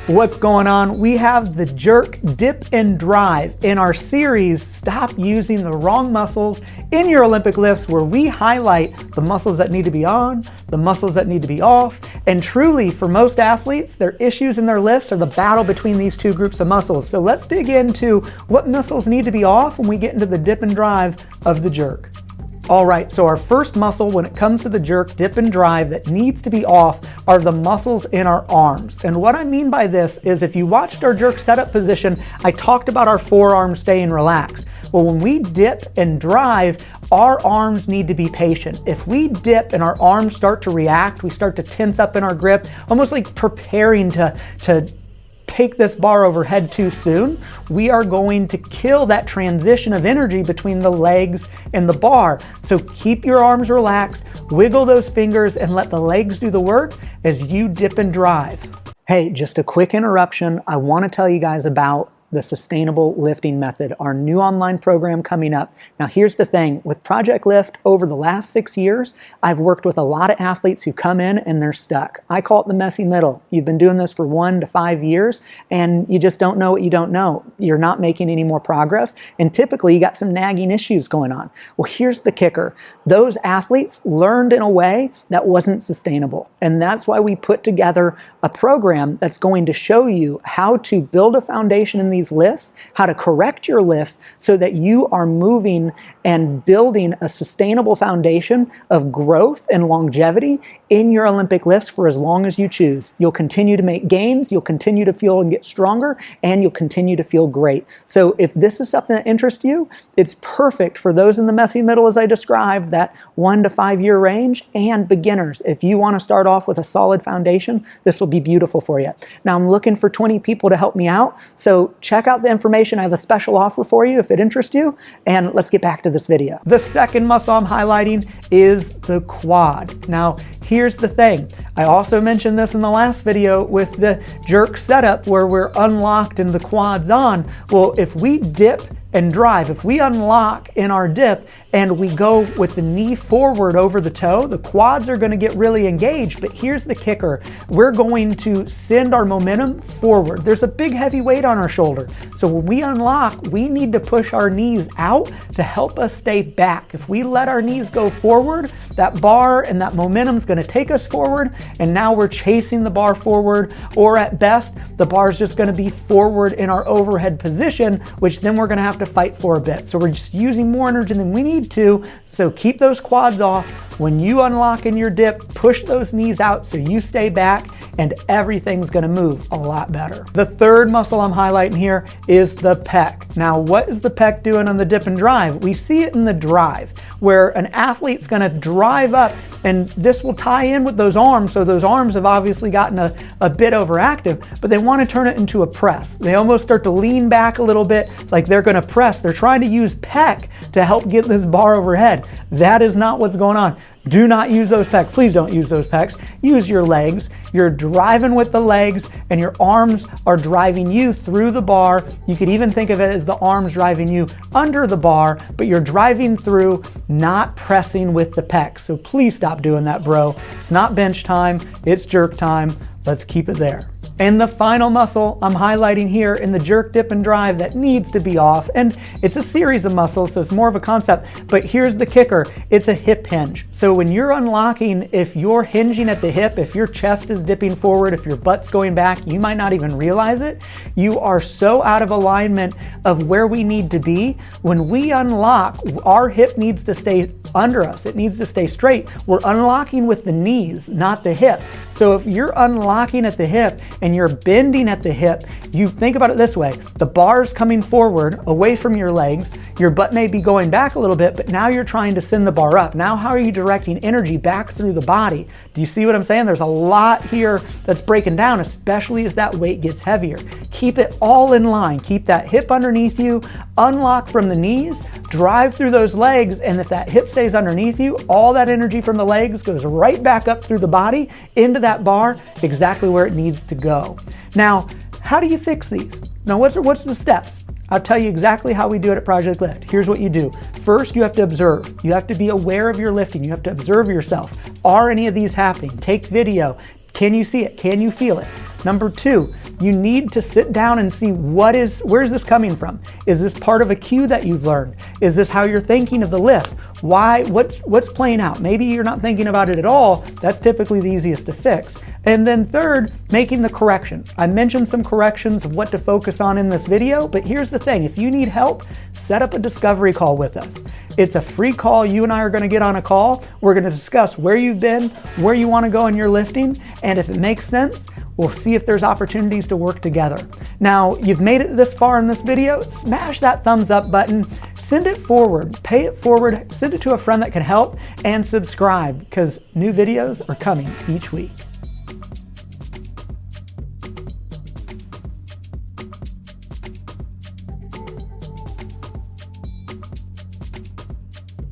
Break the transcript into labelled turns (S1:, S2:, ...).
S1: What's going on? We have the jerk, dip, and drive in our series, Stop Using the Wrong Muscles in Your Olympic Lifts, where we highlight the muscles that need to be on, the muscles that need to be off, and truly, for most athletes, their issues in their lifts are the battle between these two groups of muscles. So let's dig into what muscles need to be off when we get into the dip and drive of the jerk. All right, so our first muscle when it comes to the jerk, dip, and drive that needs to be off are the muscles in our arms. And what I mean by this is if you watched our jerk setup position, I talked about our forearms staying relaxed. Well, when we dip and drive, our arms need to be patient. If we dip and our arms start to react, we start to tense up in our grip, almost like preparing to take this bar overhead too soon, we are going to kill that transition of energy between the legs and the bar. So keep your arms relaxed, wiggle those fingers, and let the legs do the work as you dip and drive. Hey, just a quick interruption. I want to tell you guys about the Sustainable Lifting Method, our new online program coming up. Now here's the thing, with Project Lift over the last 6 years, I've worked with a lot of athletes who come in and they're stuck. I call it the messy middle. You've been doing this for 1 to 5 years and you just don't know what you don't know. You're not making any more progress, and typically you got some nagging issues going on. Well, here's the kicker. Those athletes learned in a way that wasn't sustainable, and that's why we put together a program that's going to show you how to build a foundation in these lifts, how to correct your lifts so that you are moving and building a sustainable foundation of growth and longevity in your Olympic lifts for as long as you choose. You'll continue to make gains, you'll continue to feel and get stronger, and you'll continue to feel great. So if this is something that interests you, it's perfect for those in the messy middle as I described, that 1 to 5 year range, and beginners. If you want to start off with a solid foundation, this will be beautiful for you. Now I'm looking for 20 people to help me out, so check out the information. I have a special offer for you if it interests you, and let's get back to this video. The second muscle I'm highlighting is the quad. Now, here's the thing. I also mentioned this in the last video with the jerk setup where we're unlocked and the quad's on. Well, if we dip and drive, if we unlock in our dip and we go with the knee forward over the toe, the quads are going to get really engaged. But here's the kicker. We're going to send our momentum forward. There's a big heavy weight on our shoulder. So when we unlock, we need to push our knees out to help us stay back. If we let our knees go forward, that bar and that momentum is going to take us forward, and now we're chasing the bar forward, or at best, the bar is just going to be forward in our overhead position, which then we're going to have to fight for a bit. So we're just using more energy than we need to. So keep those quads off. When you unlock in your dip, push those knees out so you stay back, and everything's gonna move a lot better. The third muscle I'm highlighting here is the pec. Now, what is the pec doing on the dip and drive? We see it in the drive, where an athlete's gonna drive up, and this will tie in with those arms. So those arms have obviously gotten a bit overactive, but they wanna turn it into a press. They almost start to lean back a little bit like they're gonna press. They're trying to use pec to help get this bar overhead. That is not what's going on. Do not use those pecs. Please don't use those pecs. Use your legs. You're driving with the legs, and your arms are driving you through the bar. You could even think of it as the arms driving you under the bar, but you're driving through, not pressing with the pecs. So please stop doing that, bro. It's not bench time, it's jerk time. Let's keep it there. And the final muscle I'm highlighting here in the jerk, dip, and drive that needs to be off, and it's a series of muscles, so it's more of a concept, but here's the kicker. It's a hip hinge. So when you're unlocking, if you're hinging at the hip, if your chest is dipping forward, if your butt's going back, you might not even realize it. You are so out of alignment of where we need to be. When we unlock, our hip needs to stay under us. It needs to stay straight. We're unlocking with the knees, not the hip. So if you're unlocking at the hip and you're bending at the hip, you think about it this way. The bar's coming forward away from your legs. Your butt may be going back a little bit, but now you're trying to send the bar up. Now how are you directing energy back through the body? Do you see what I'm saying? There's a lot here that's breaking down, especially as that weight gets heavier. Keep it all in line. Keep that hip underneath you, unlock from the knees, drive through those legs, and if that hip stays underneath you, all that energy from the legs goes right back up through the body into that bar, exactly where it needs to go. Now, how do you fix these? Now, what's the steps? I'll tell you exactly how we do it at Project Lift. Here's what you do. First, you have to observe. You have to be aware of your lifting. You have to observe yourself. Are any of these happening? Take video. Can you see it? Can you feel it? Number two, you need to sit down and see where's this coming from? Is this part of a cue that you've learned? Is this how you're thinking of the lift? What's playing out? Maybe you're not thinking about it at all. That's typically the easiest to fix. And then third, making the correction. I mentioned some corrections of what to focus on in this video, but here's the thing. If you need help, set up a discovery call with us. It's a free call. You and I are going to get on a call. We're going to discuss where you've been, where you want to go in your lifting, and if it makes sense, we'll see if there's opportunities to work together. Now, you've made it this far in this video, smash that thumbs up button, send it forward, pay it forward, send it to a friend that can help, and subscribe because new videos are coming each week.